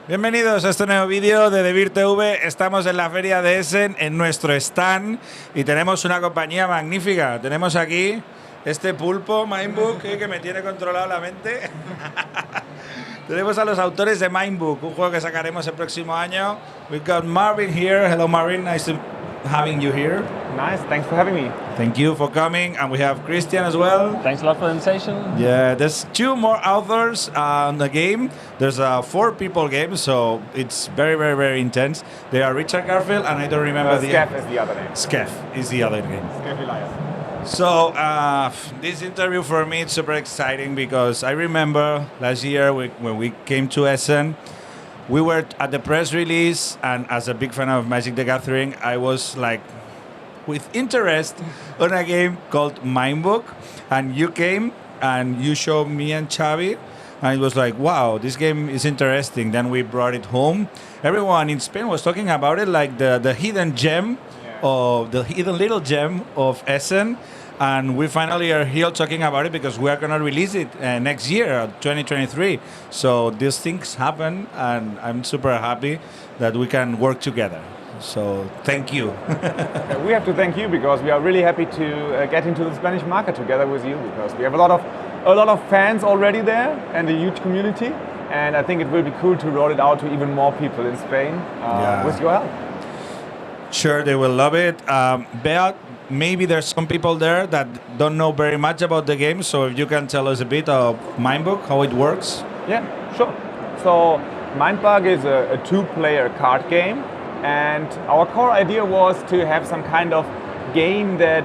Bienvenidos a este nuevo vídeo de Devir TV. Estamos en la feria de Essen, en nuestro stand, y tenemos una compañía magnífica. Tenemos aquí este pulpo, Mindbook, que me tiene controlado la mente. Tenemos a los autores de Mindbook, un juego que sacaremos el próximo año. We've got Marvin here. Hello, Marvin. Nice to having you here. Nice, thanks for having me. Thank you for coming. And we have Christian as well. Thanks a lot for the invitation. Yeah, there's two more authors on the game. There's a 4-people game, so it's very intense. They are Richard Garfield, and I don't remember the... Skeff is the other name. Skeff is the other game. Skeff Elias. So this interview for me is super exciting because I remember last year when we came to Essen, we were at the press release, and as a big fan of Magic the Gathering, I was like with interest on a game called Mindbook, and you came and you showed me and Xavi, and it was like, wow, this game is interesting. Then we brought it home. Everyone in Spain was talking about it like the hidden gem, of the hidden little gem of Essen. And we finally are here talking about it because we are going to release it next year, 2023. So these things happen, and I'm super happy that we can work together. So thank you. We have to thank you because we are really happy to get into the Spanish market together with you, because we have a lot of fans already there and a huge community. And I think it will be cool to roll it out to even more people in Spain with your help. Sure, they will love it. Beat, maybe there's some people there that don't know very much about the game, so if you can tell us a bit of Mindbook, how it works. Yeah, sure. So Mindbook is a 2-player card game, and our core idea was to have some kind of game that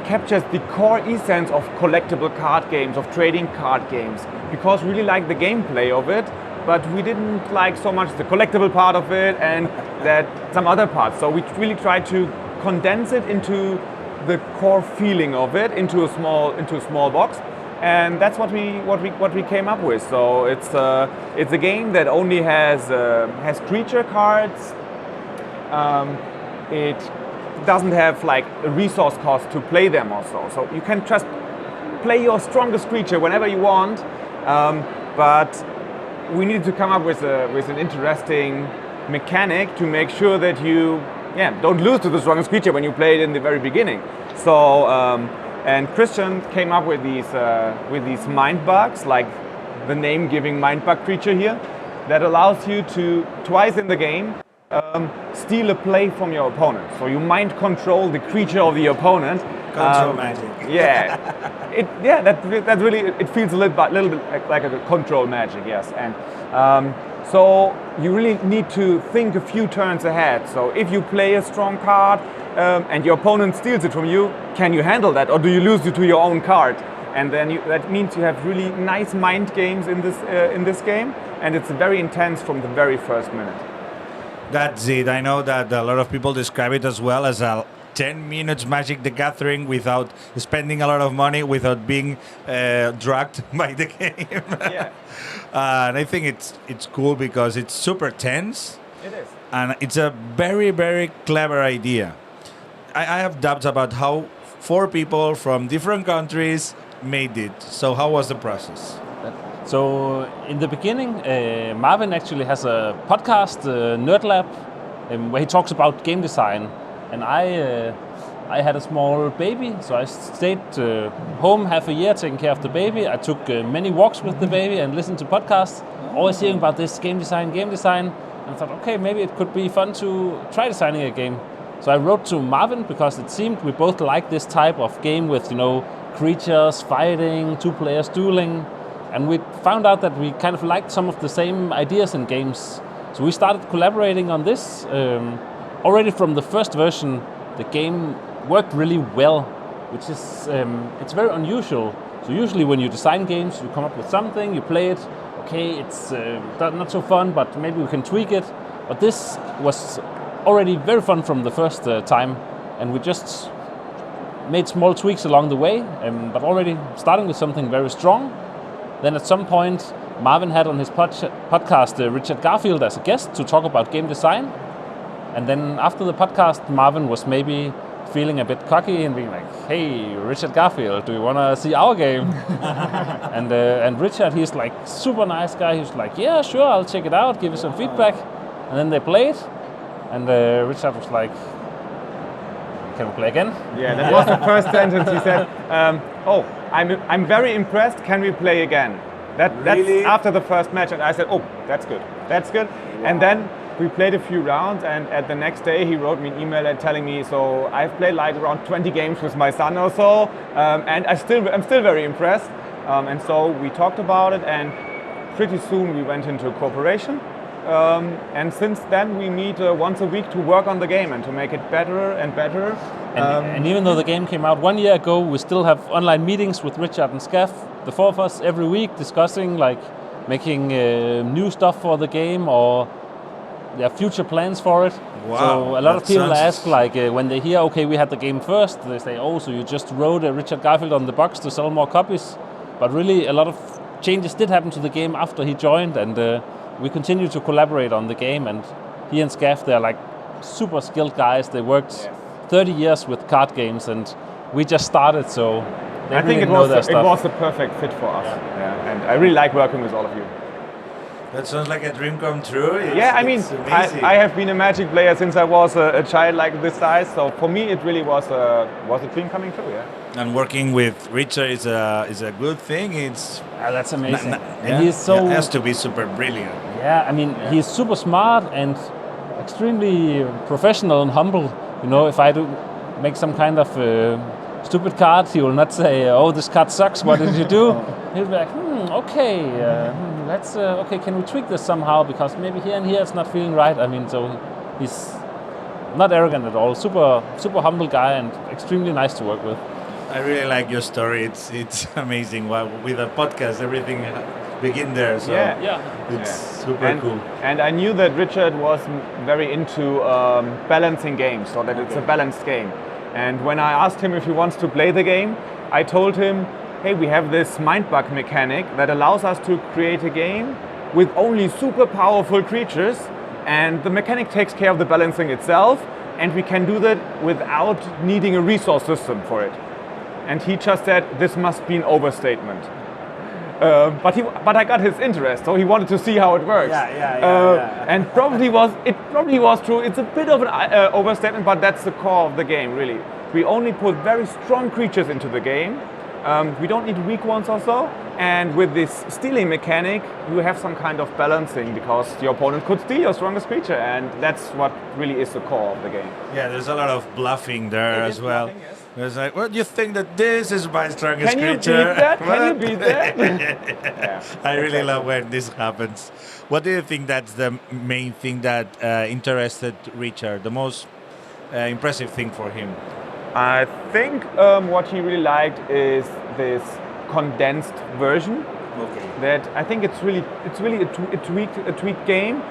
captures the core essence of collectible card games, of trading card games, because we really like the gameplay of it, but we didn't like so much the collectible part of it and that some other parts. So we really tried to condense it into the core feeling of it into a small box, and that's what we came up with. So it's a game that only has creature cards. It doesn't have like a resource cost to play them also. So you can just play your strongest creature whenever you want, but we needed to come up with an interesting mechanic to make sure that you don't lose to the strongest creature when you play it in the very beginning. So and Christian came up with these mind bugs, like the name giving mind bug creature here, that allows you to twice in the game steal a play from your opponent. So you mind control the creature of the opponent. Control magic. That really, it feels a little bit like a control magic, yes. And so you really need to think a few turns ahead. So if you play a strong card and your opponent steals it from you, can you handle that, or do you lose it to your own card? And then that means you have really nice mind games in this game, and it's very intense from the very first minute. That's it. I know that a lot of people describe it as well as a 10 minutes Magic the Gathering without spending a lot of money, without being drugged by the game. Yeah. And I think it's cool because it's super tense. It is. And it's a very clever idea. I have doubts about how 4 people from different countries made it. So how was the process? So in the beginning, Marvin actually has a podcast, Nerd Lab, where he talks about game design. And I had a small baby, so I stayed home half a year taking care of the baby. I took many walks with the baby and listened to podcasts, always hearing about this game design. And I thought, okay, maybe it could be fun to try designing a game. So I wrote to Marvin because it seemed we both liked this type of game with, creatures fighting, 2 players dueling. And we found out that we kind of liked some of the same ideas in games. So we started collaborating on this. Already from the first version, the game worked really well, which is it's very unusual. So usually when you design games, you come up with something, you play it. Okay, it's not so fun, but maybe we can tweak it. But this was already very fun from the first time, and we just made small tweaks along the way, but already starting with something very strong. Then at some point, Marvin had on his podcast Richard Garfield as a guest to talk about game design. And then after the podcast, Marvin was maybe feeling a bit cocky and being like, "Hey, Richard Garfield, do you want to see our game?" and Richard, he's like super nice guy. He's like, "Yeah, sure, I'll check it out, give you some feedback." And then they played, and Richard was like, "Can we play again?" Yeah, that was the first sentence he said. Oh, I'm very impressed. Can we play again? Really? That's after the first match, and I said, "Oh, that's good. That's good." Wow. And then we played a few rounds, and at the next day he wrote me an email and telling me, "So I've played like around 20 games with my son or so, and I'm still very impressed." And so we talked about it, and pretty soon we went into cooperation. And since then we meet once a week to work on the game and to make it better and better. And even though the game came out 1 year ago, we still have online meetings with Richard and Scaff, the four of us, every week discussing like making new stuff for the game or future plans for it. Wow, so a lot of that people sounds- ask like when they hear, okay, we had the game first, they say, oh, so you just wrote Richard Garfield on the box to sell more copies. But really a lot of changes did happen to the game after he joined, and we continue to collaborate on the game. And he and Scaff, they're like super skilled guys. They worked 30 years with card games, and we just started, so they I really think it know their stuff. was the perfect fit for us. Yeah. And I really like working with all of you. That sounds like a dream come true. Yeah, I mean, it's amazing. I have been a Magic player since I was a child like this size, so for me it really was a dream coming true, yeah. And working with Richard is a good thing. It's That's amazing. yeah, And he's so it has to be super brilliant. Yeah, I mean, he's super smart and extremely professional and humble. You know, if I do make some kind of stupid card, he will not say, "Oh, this card sucks. What did you do?" He'll be like, "Okay, let's. Okay, can we tweak this somehow? Because maybe here and here it's not feeling right." I mean, so he's not arrogant at all. Super humble guy and extremely nice to work with. I really like your story. It's amazing. Well, with a podcast, everything begin there. So Yeah. it's super cool. And I knew that Richard was very into balancing games, so that it's a balanced game. And when I asked him if he wants to play the game, I told him, hey, we have this mind bug mechanic that allows us to create a game with only super powerful creatures, and the mechanic takes care of the balancing itself, and we can do that without needing a resource system for it. And he just said, this must be an overstatement. But I got his interest, so he wanted to see how it works. Yeah. And it probably was true. It's a bit of an overstatement, but that's the core of the game, really. We only put very strong creatures into the game. We don't need weak ones or so. And with this stealing mechanic, you have some kind of balancing because your opponent could steal your strongest creature, and that's what really is the core of the game. Yeah, there's a lot of bluffing there It as is well. bluffing, yes. There's like, well, you think that this is my strongest Can you creature? beat that? Can you What? beat that? Yeah, I really exactly. love when this happens. What do you think that's the main thing that interested Richard, the most impressive thing for him? I think what he really liked is this condensed version. Okay. That I think it's really a tweaked game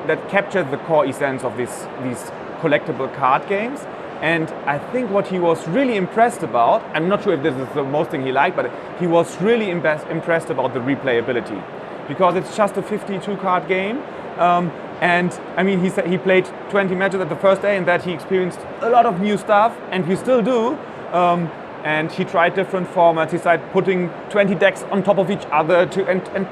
that captures the core essence of these collectible card games. And I think what he was really impressed about, I'm not sure if this is the most thing he liked, but he was really impressed about the replayability, because it's just a 52 card game. And I mean, he said he played 20 matches at the first day, and that he experienced a lot of new stuff, and we still do. And he tried different formats. He started putting 20 decks on top of each other and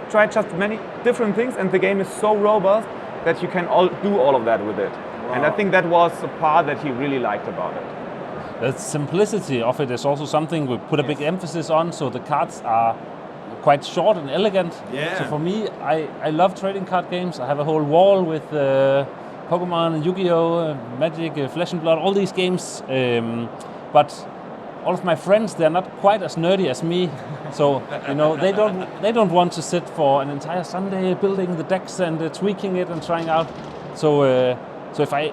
tried just many different things. And the game is so robust that you can do all of that with it. Wow. And I think that was the part that he really liked about it. The simplicity of it is also something we put a big emphasis on. So the cards are quite short and elegant. Yeah. So for me, I love trading card games. I have a whole wall with Pokemon, Yu-Gi-Oh, Magic, Flesh and Blood, all these games. But all of my friends, they're not quite as nerdy as me. So you know, they don't want to sit for an entire Sunday building the decks and tweaking it and trying out. So if I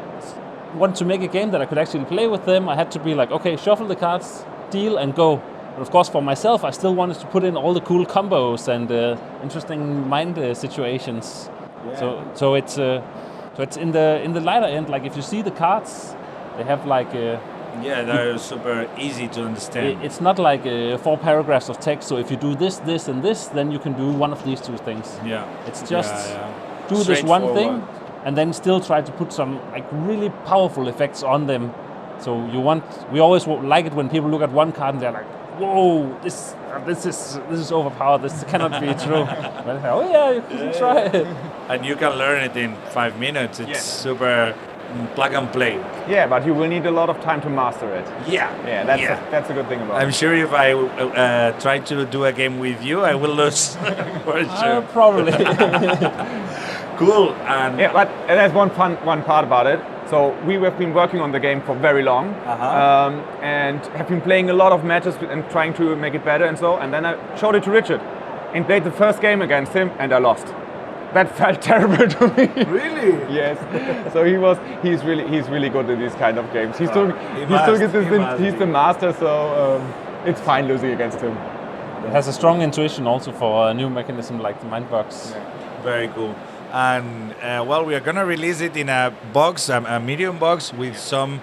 want to make a game that I could actually play with them, I had to be like, okay, shuffle the cards, deal, and go. And of course, for myself, I still wanted to put in all the cool combos and interesting mind situations. Yeah. So it's in the lighter end. Like if you see the cards, they have like. They're super easy to understand. It's not like 4 paragraphs of text. So if you do this, this, and this, then you can do one of these 2 things. Yeah. It's just do this one thing, and then still try to put some like really powerful effects on them. So we always like it when people look at one card and they're like, whoa, this is overpowered. This cannot be true. But oh yeah, you can try it. And you can learn it in 5 minutes. It's Yes. super plug and play. Yeah, but you will need a lot of time to master it. Yeah. Yeah, that's a good thing about I'm it. sure if I try to do a game with you, I will lose for sure. Probably. Cool. And Yeah, but there's one part about it. So we have been working on the game for very long, and have been playing a lot of matches and trying to make it better and so. And then I showed it to Richard, and played the first game against him, and I lost. That felt terrible to me. really? Yes. So he's really good in these kind of games. He's still he's the master. So it's fine losing against him. It has a strong intuition also for a new mechanism like the Mindbox. Very cool. And well, we are gonna release it in a box, a medium box with some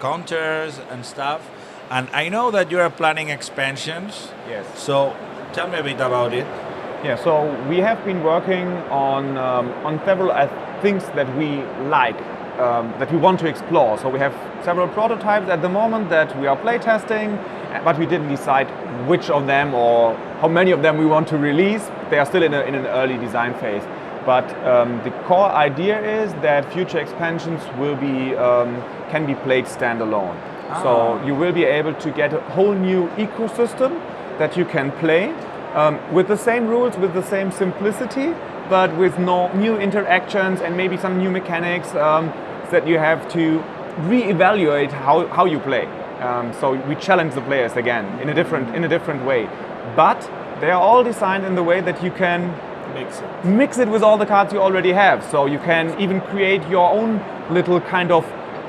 counters and stuff. And I know that you are planning expansions. Yes. So tell me a bit about it. Yeah, so we have been working on several things that we like, that we want to explore. So we have several prototypes at the moment that we are playtesting, but we didn't decide which of them or how many of them we want to release. They are still in an early design phase. But the core idea is that future expansions will be can be played standalone. So you will be able to get a whole new ecosystem that you can play. With the same rules, with the same simplicity, but with no new interactions and maybe some new mechanics that you have to re-evaluate how you play. So we challenge the players again in a different way. But they are all designed in the way that you can mix it with all the cards you already have. So you can even create your own little kind of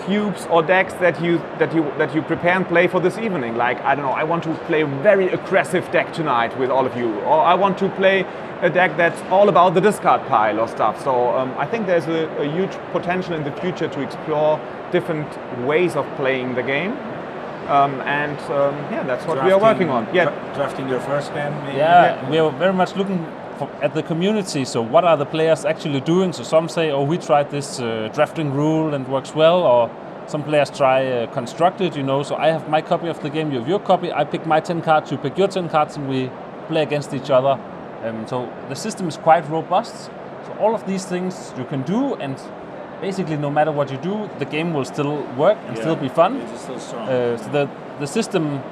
cubes or decks that you prepare and play for this evening. Like, I don't know, I want to play a very aggressive deck tonight with all of you, or I want to play a deck that's all about the discard pile or stuff. So I think there's a huge potential in the future to explore different ways of playing the game. Yeah, that's what we are working on. Yeah, Drafting your first hand, maybe? Yeah, we are very much looking at the community. So what are the players actually doing? So some say, oh, we tried this drafting rule and works well, or some players try constructed, So I have my copy of the game, you have your copy, I pick my 10 cards, you pick your 10 cards, and we play against each other. So the system is quite robust. So all of these things you can do, and basically no matter what you do, the game will still work and still be fun. It's still strong. So the system,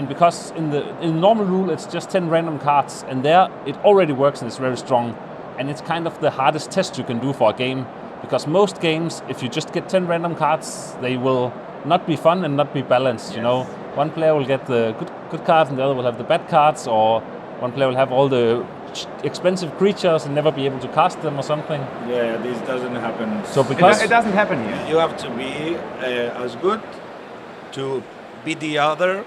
because in the normal rule it's just 10 random cards, and there it already works and it's very strong. And it's kind of the hardest test you can do for a game, because most games, if you just get 10 random cards, they will not be fun and not be balanced. One player will get the good cards and the other will have the bad cards, or one player will have all the expensive creatures and never be able to cast them or something. Yeah, this doesn't happen. So because it doesn't happen here. You have to be as good to beat the other,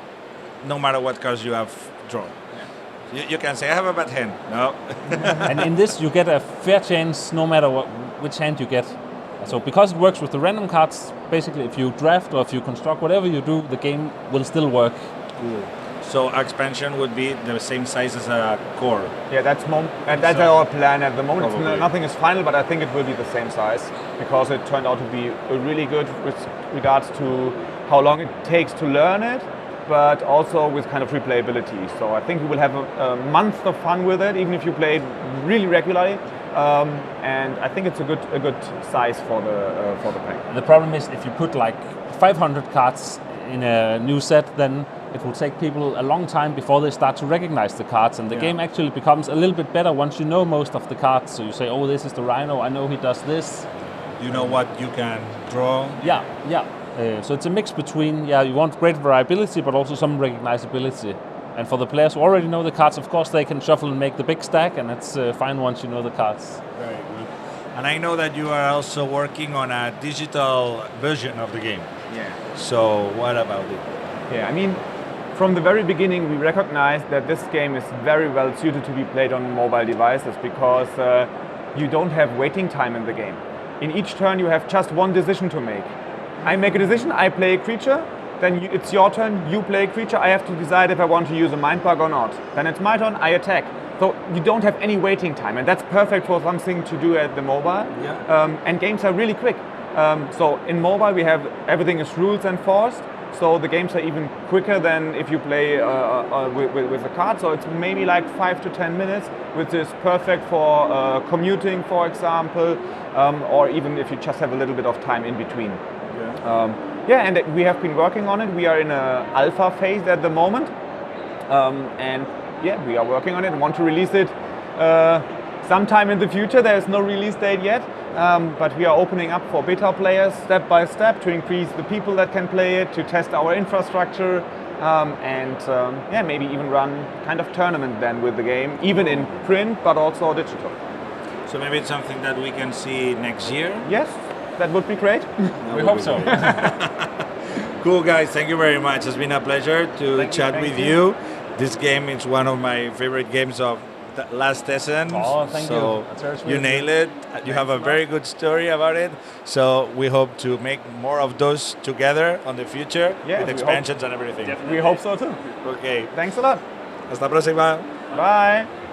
no matter what cards you have drawn. You can say, I have a bad hand. No. And in this, you get a fair chance no matter which hand you get. So because it works with the random cards, basically if you draft or if you construct, whatever you do, the game will still work. Cool. So expansion would be the same size as a core. Yeah, that's our plan at the moment. Probably. Nothing is final, but I think it will be the same size, because it turned out to be really good with regards to how long it takes to learn it, but also with kind of replayability. So I think you will have a month of fun with it, even if you play it really regularly. And I think it's a good size for the pack. The problem is if you put like 500 cards in a new set, then it will take people a long time before they start to recognize the cards, and the game actually becomes a little bit better once you know most of the cards. So you say, oh, this is the Rhino, I know he does this. You know what you can draw. Yeah. So it's a mix between, you want great variability, but also some recognizability. And for the players who already know the cards, of course, they can shuffle and make the big stack, and it's fine once you know the cards. Very good. And I know that you are also working on a digital version of the game. Yeah. So what about it? Yeah, from the very beginning, we recognized that this game is very well suited to be played on mobile devices, because you don't have waiting time in the game. In each turn, you have just one decision to make. I make a decision, I play a creature, then it's your turn, you play a creature, I have to decide if I want to use a mind bug or not. Then it's my turn, I attack. So you don't have any waiting time, and that's perfect for something to do at the mobile. Yeah. And games are really quick. So in mobile, we have everything is rules enforced. So the games are even quicker than if you play with a card. So it's maybe like 5 to 10 minutes, which is perfect for commuting, for example, or even if you just have a little bit of time in between. Yeah, and we have been working on it. We are in an alpha phase at the moment, and yeah, we are working on it. Want to release it sometime in the future. There is no release date yet. But we are opening up for beta players step by step to increase the people that can play it, to test our infrastructure, and yeah, maybe even run kind of tournament then with the game, even in print but also digital. So maybe it's something that we can see next year? Yes, that would be great. We hope so. Cool, guys. Thank you very much. It's been a pleasure to chat with you. This game is one of my favorite games of the last Essen. Oh, thank so you. That's very sweet. You nailed it. You have a very good story about it. So we hope to make more of those together on the future with expansions and everything. We hope so too. Okay. Thanks a lot. Hasta la próxima. Bye.